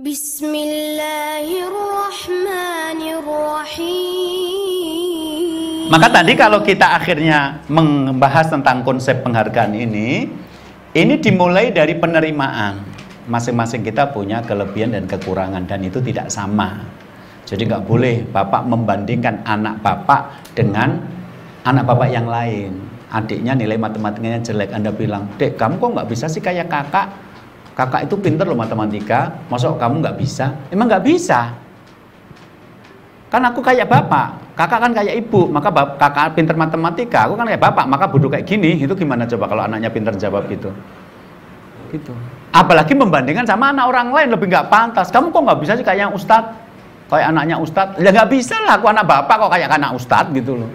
Bismillahirrahmanirrahim. Maka tadi kalau kita akhirnya membahas tentang konsep penghargaan ini dimulai dari penerimaan. Masing-masing kita punya kelebihan dan kekurangan dan itu tidak sama. Jadi nggak boleh bapak membandingkan anak bapak dengan anak bapak yang lain. Adiknya nilai matematikanya jelek, Anda bilang, "Dek, kamu kok nggak bisa sih kayak kakak? Kakak itu pinter loh matematika, masa kamu nggak bisa?" Emang nggak bisa. Kan aku kayak bapak, kakak kan kayak ibu, maka kakak pinter matematika, aku kan kayak bapak, maka bodoh kayak gini. Itu gimana coba kalau anaknya pinter jawab gitu? Gitu. Apalagi membandingkan sama anak orang lain, lebih nggak pantas. Kamu kok nggak bisa sih kayak ustadz, kayak anaknya ustadz? Ya nggak bisa lah, aku anak bapak kok kayak anak ustadz gitu loh.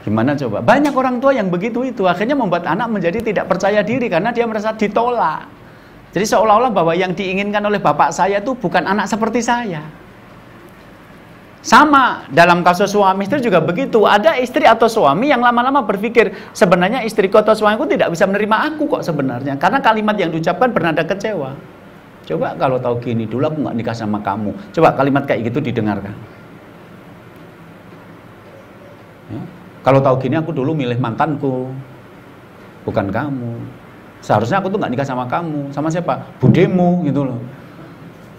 Gimana coba? Banyak orang tua yang begitu itu, akhirnya membuat anak menjadi tidak percaya diri karena dia merasa ditolak. Jadi seolah-olah bahwa yang diinginkan oleh bapak saya itu bukan anak seperti saya. Sama dalam kasus suami istri juga begitu. Ada istri atau suami yang lama-lama berpikir, sebenarnya istriku atau suamiku tidak bisa menerima aku kok sebenarnya. Karena kalimat yang diucapkan bernada kecewa. Coba kalau tahu gini, dulu aku nggak nikah sama kamu. Coba kalimat kayak gitu didengarkan. Ya. Kalau tahu gini, aku dulu milih mantanku, bukan kamu. Seharusnya aku tuh nggak nikah sama kamu. Sama siapa? Budemu gitu loh.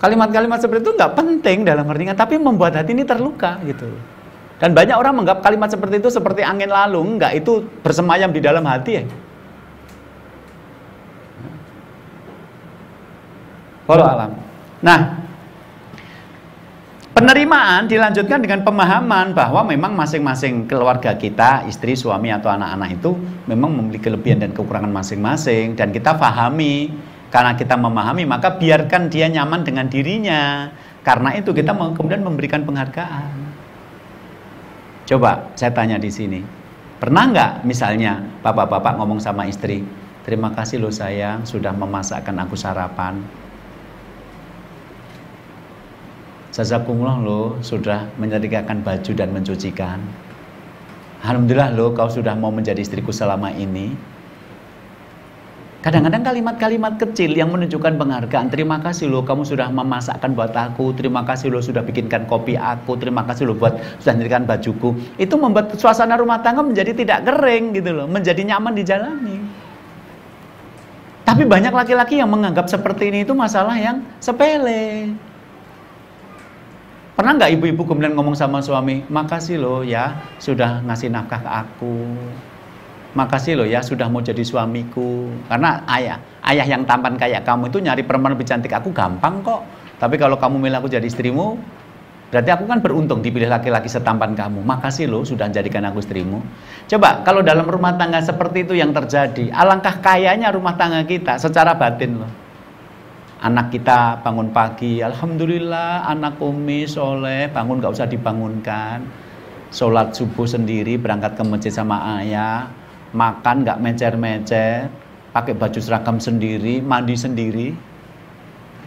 Kalimat-kalimat seperti itu nggak penting dalam artinya, tapi membuat hati ini terluka gitu. Dan banyak orang menganggap kalimat seperti itu seperti angin lalu. Enggak, itu bersemayam di dalam hati ya. Wallahu alam. Nah, penerimaan dilanjutkan dengan pemahaman bahwa memang masing-masing keluarga kita, istri, suami, atau anak-anak itu memang memiliki kelebihan dan kekurangan masing-masing. Dan kita pahami, karena kita memahami, maka biarkan dia nyaman dengan dirinya. Karena itu kita kemudian memberikan penghargaan. Coba saya tanya di sini, pernah nggak misalnya bapak-bapak ngomong sama istri, "Terima kasih loh sayang, sudah memasakkan aku sarapan. Jazakumullah loh, sudah menyediakan baju dan mencucikan. Alhamdulillah loh, kau sudah mau menjadi istriku selama ini." Kadang-kadang kalimat-kalimat kecil yang menunjukkan penghargaan. "Terima kasih loh, kamu sudah memasakkan buat aku. Terima kasih loh, sudah bikinkan kopi aku. Terima kasih loh, sudah menyediakan bajuku." Itu membuat suasana rumah tangga menjadi tidak kering gitu loh, menjadi nyaman dijalani. Tapi banyak laki-laki yang menganggap seperti ini itu masalah yang sepele. Pernah nggak ibu-ibu kemudian ngomong sama suami, "Makasih loh ya sudah ngasih nafkah ke aku. Makasih loh ya sudah mau jadi suamiku. Karena ayah yang tampan kayak kamu itu nyari perempuan lebih cantik aku gampang kok. Tapi kalau kamu milih aku jadi istrimu, berarti aku kan beruntung dipilih laki-laki setampan kamu. Makasih loh sudah jadikan aku istrimu." Coba kalau dalam rumah tangga seperti itu yang terjadi, alangkah kayanya rumah tangga kita secara batin loh. Anak kita bangun pagi, alhamdulillah anak Umi soleh, bangun gak usah dibangunkan. Sholat subuh sendiri, berangkat ke masjid sama ayah, makan gak mecer-mecer, pakai baju seragam sendiri, mandi sendiri.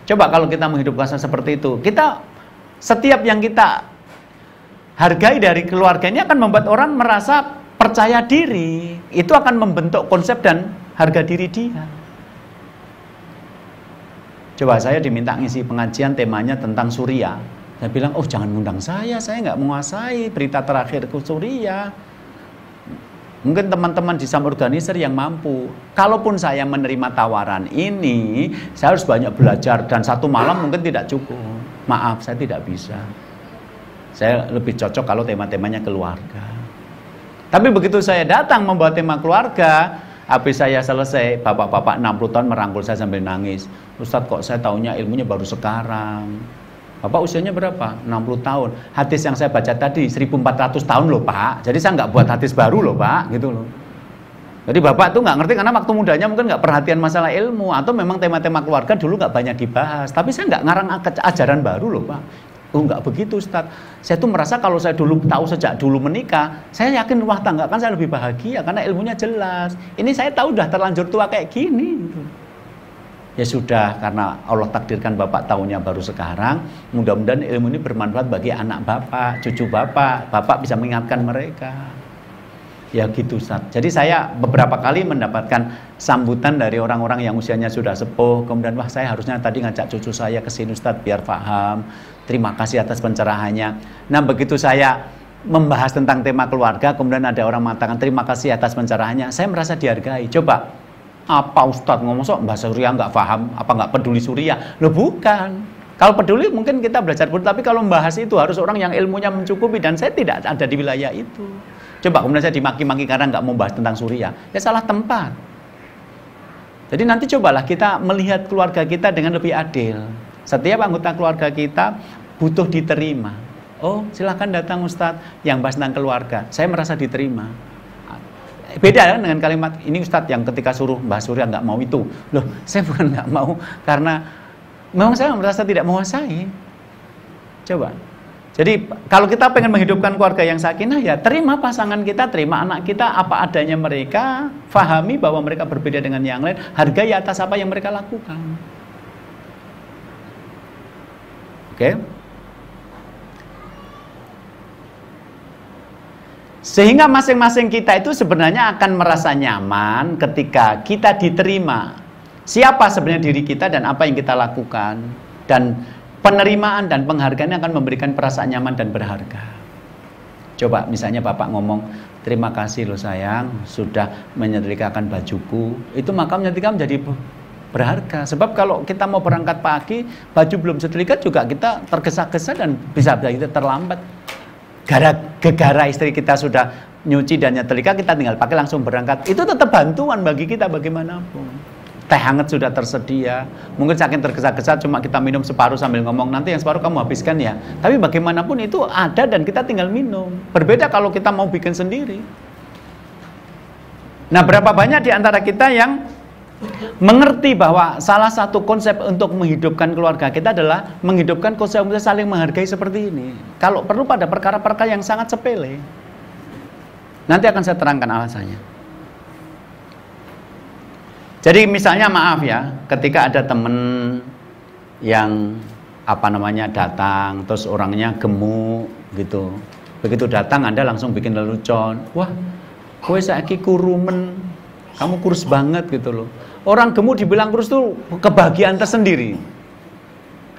Coba kalau kita menghidupkan seperti itu, kita setiap yang kita hargai dari keluarga ini akan membuat orang merasa percaya diri. Itu akan membentuk konsep dan harga diri dia. Coba saya diminta ngisi pengajian temanya tentang Suriah. Saya bilang, "Oh jangan ngundang saya nggak menguasai berita terakhir ke Suriah." Mungkin teman-teman di Sam Organizer yang mampu. Kalaupun saya menerima tawaran ini, saya harus banyak belajar dan satu malam mungkin tidak cukup. Maaf, saya tidak bisa. Saya lebih cocok kalau tema-temanya keluarga. Tapi begitu saya datang membawa tema keluarga, habis saya selesai, bapak-bapak 60 tahun merangkul saya sambil nangis. "Ustadz, kok saya taunya ilmunya baru sekarang." "Bapak usianya berapa?" 60 tahun. "Hadis yang saya baca tadi 1400 tahun loh Pak. Jadi saya nggak buat hadis baru loh Pak." Gitu loh. Jadi bapak tuh nggak ngerti karena waktu mudanya mungkin nggak perhatian masalah ilmu. Atau memang tema-tema keluarga dulu nggak banyak dibahas. Tapi saya nggak ngarang ajaran baru loh Pak. "Oh nggak begitu Ustadz. Saya tuh merasa kalau saya dulu tahu sejak dulu menikah, saya yakin rumah tangga kan saya lebih bahagia karena ilmunya jelas. Ini saya tahu udah terlanjur tua kayak gini." Ya sudah, karena Allah takdirkan bapak tahunya baru sekarang, mudah-mudahan ilmu ini bermanfaat bagi anak bapak, cucu bapak bisa mengingatkan mereka. Ya gitu Ustaz. Jadi saya beberapa kali mendapatkan sambutan dari orang-orang yang usianya sudah sepuh, kemudian wah saya harusnya tadi ngajak cucu saya ke sini Ustaz biar paham. Terima kasih atas pencerahannya. Nah begitu saya membahas tentang tema keluarga, kemudian ada orang mengatakan terima kasih atas pencerahannya, saya merasa dihargai. Coba, apa Ustadz ngomong sok bahasa Suriah nggak paham, apa nggak peduli Suriah? Loh bukan. Kalau peduli mungkin kita belajar peduli, tapi kalau membahas itu harus orang yang ilmunya mencukupi, dan saya tidak ada di wilayah itu. Coba kemudian saya dimaki-maki karena nggak mau bahas tentang Suriah, ya salah tempat. Jadi nanti cobalah kita melihat keluarga kita dengan lebih adil. Setiap anggota keluarga kita butuh diterima. Oh silahkan datang Ustadz yang bahas tentang keluarga, saya merasa diterima. Beda kan dengan kalimat ini Ustadz yang ketika suruh bahas Suriah nggak mau itu. Loh saya bukan nggak mau, karena memang saya merasa tidak menguasai. Coba. Jadi kalau kita pengen menghidupkan keluarga yang sakinah, ya terima pasangan kita, terima anak kita apa adanya mereka, fahami bahwa mereka berbeda dengan yang lain, hargai atas apa yang mereka lakukan. Oke? Sehingga masing-masing kita itu sebenarnya akan merasa nyaman ketika kita diterima. Siapa sebenarnya diri kita dan apa yang kita lakukan. Dan penerimaan dan penghargaan akan memberikan perasaan nyaman dan berharga. Coba misalnya Bapak ngomong, terima kasih loh sayang, sudah menyetrikakan bajuku. Itu maka menyetrika menjadi berharga. Sebab kalau kita mau berangkat pagi, baju belum setrika juga kita tergesa-gesa dan bisa kita terlambat. Gara-gara istri kita sudah nyuci dan nyetrika, kita tinggal pakai langsung berangkat. Itu tetap bantuan bagi kita bagaimanapun. Teh hangat sudah tersedia, mungkin saking tergesa-gesa cuma kita minum separuh sambil ngomong, nanti yang separuh kamu habiskan ya. Tapi bagaimanapun itu ada dan kita tinggal minum. Berbeda kalau kita mau bikin sendiri. Nah berapa banyak di antara kita yang mengerti bahwa salah satu konsep untuk menghidupkan keluarga kita adalah menghidupkan konsep saling menghargai seperti ini. Kalau perlu pada perkara-perkara yang sangat sepele. Nanti akan saya terangkan alasannya. Jadi misalnya maaf ya, ketika ada temen yang datang, terus orangnya gemuk gitu. Begitu datang Anda langsung bikin lelucon. Wah, kowe saiki kurumen, kamu kurus banget gitu loh. Orang gemuk dibilang kurus tuh kebahagiaan tersendiri.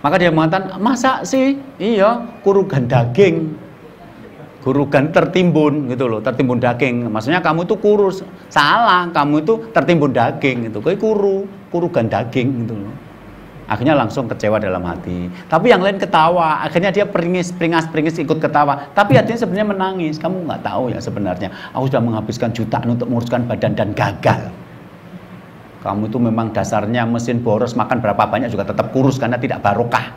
Maka dia mengatakan, masa sih? Iya, kurugan daging. Kurugan tertimbun gitu loh, tertimbun daging. Maksudnya kamu itu kurus. Salah, kamu itu tertimbun daging gitu. Kayak kurugan daging gitu loh. Akhirnya langsung kecewa dalam hati. Tapi yang lain ketawa. Akhirnya dia pringis ikut ketawa. Tapi hatinya sebenarnya menangis. Kamu nggak tahu ya sebenarnya. Aku sudah menghabiskan jutaan untuk menguruskan badan dan gagal. Kamu itu memang dasarnya mesin boros, makan berapa banyak juga tetap kurus karena tidak barokah.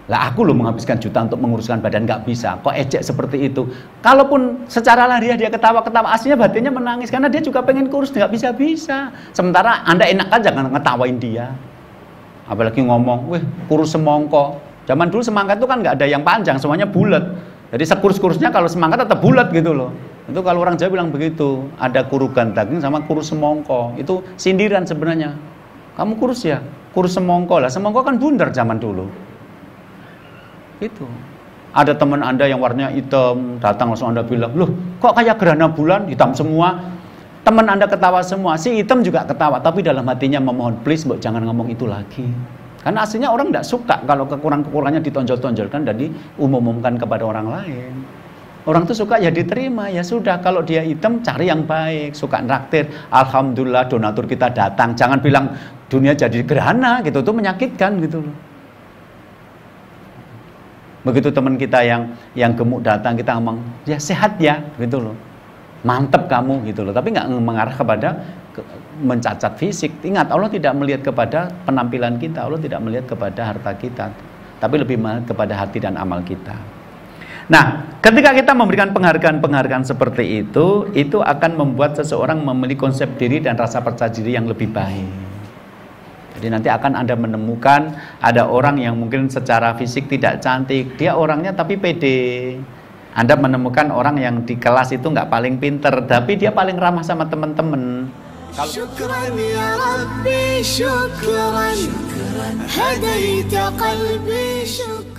Lah aku loh menghabiskan juta untuk menguruskan badan, nggak bisa. Kok ejek seperti itu? Kalaupun secara lahiriah dia ketawa-ketawa, aslinya batinnya menangis karena dia juga pengen kurus, nggak bisa-bisa. Sementara Anda enak kan jangan ngetawain dia. Apalagi ngomong, wih kurus semongko. Zaman dulu semangka itu kan nggak ada yang panjang, semuanya bulat. Jadi sekurus-kurusnya kalau semangka tetap bulat gitu loh. Itu kalau orang Jawa bilang begitu. Ada kurugan daging sama kurus semongko. Itu sindiran sebenarnya. Kamu kurus ya? Kurus semongko lah. Semongko kan bundar zaman dulu. Itu ada teman Anda yang warnanya hitam, datang langsung Anda bilang, loh kok kayak gerhana bulan hitam semua. Teman Anda ketawa semua, si hitam juga ketawa, tapi dalam hatinya memohon, please mbok jangan ngomong itu lagi. Karena aslinya orang tidak suka kalau kekurangan-kekurangannya ditonjol-tonjolkan dan diumumkan kepada orang lain. Orang tuh suka ya diterima, ya sudah. Kalau dia hitam cari yang baik, suka nraktir, alhamdulillah donatur kita datang. Jangan bilang dunia jadi gerhana gitu, itu menyakitkan gitu loh. Begitu teman kita yang gemuk datang, kita ngomong, ya sehat ya, gitu loh. Mantep kamu, gitu loh. Tapi nggak mengarah kepada mencacat fisik. Ingat, Allah tidak melihat kepada penampilan kita, Allah tidak melihat kepada harta kita, tapi lebih melihat kepada hati dan amal kita. Nah, ketika kita memberikan penghargaan-penghargaan seperti itu akan membuat seseorang memiliki konsep diri dan rasa percaya diri yang lebih baik. Jadi nanti akan Anda menemukan ada orang yang mungkin secara fisik tidak cantik, dia orangnya tapi pede. Anda menemukan orang yang di kelas itu nggak paling pinter, tapi dia paling ramah sama teman-teman. Syukran ya Rabbi, syukran, hadaita qalbi, syukran.